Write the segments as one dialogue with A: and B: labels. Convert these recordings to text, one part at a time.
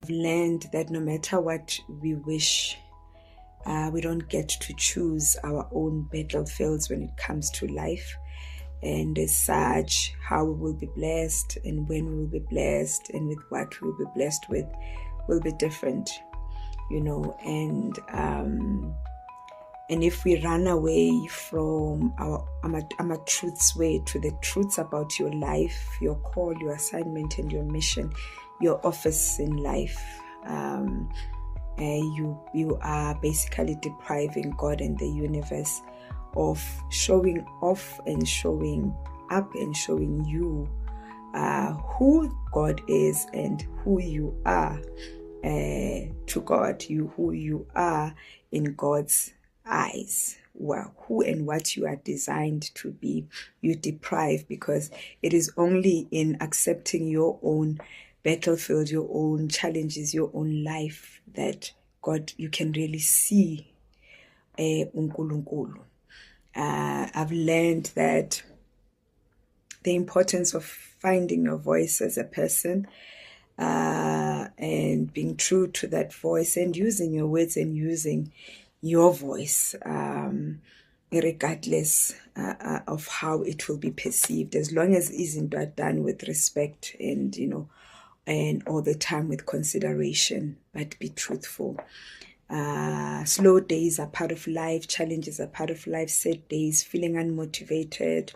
A: Learned that no matter what we wish, we don't get to choose our own battlefields when it comes to life. And as such, how we will be blessed and when we will be blessed and with what we will be blessed with will be different, and if we run away from our truth's way to the truths about your life, your call, your assignment, and your mission, your office in life, you are basically depriving God and the universe of showing off and showing up and showing you who God is and who you are to God, who you are in God's eyes. Well, who and what you are designed to be, you deprive, because it is only in accepting your own battlefield, your own challenges, your own life that God, you can really see uNkulunkulu. I've learned that the importance of finding your voice as a person and being true to that voice and using your words and using your voice, regardless of how it will be perceived, as long as it isn't done with respect and and all the time with consideration, but be truthful. Slow days are part of life, challenges are part of life, sad days, feeling unmotivated,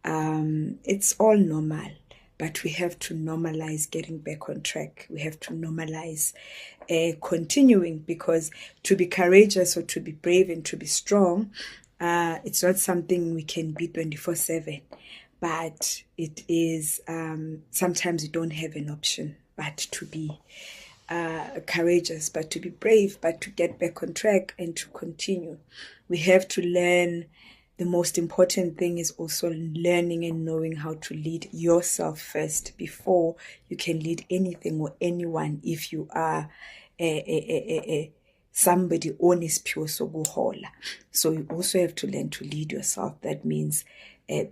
A: it's all normal. But we have to normalize getting back on track. We have to normalize continuing, because to be courageous or to be brave and to be strong, it's not something we can be 24/7. But it is, sometimes you don't have an option but to be courageous, but to be brave, but to get back on track and to continue. We have to learn. The most important thing is also learning and knowing how to lead yourself first before you can lead anything or anyone. If you are somebody honest, pure, so you also have to learn to lead yourself. That means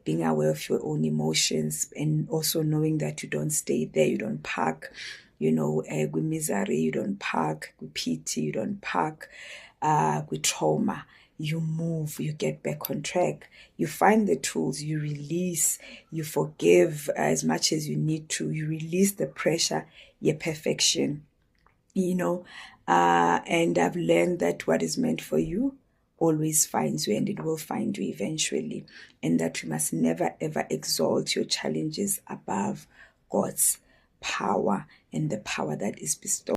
A: being aware of your own emotions and also knowing that you don't stay there, you don't park, with misery, you don't park with pity, you don't park with trauma. You move, you get back on track, you find the tools, you release, you forgive as much as you need to, you release the pressure, your perfection, and I've learned that what is meant for you always finds you, and it will find you eventually, and that you must never ever exalt your challenges above God's power and the power that is bestowed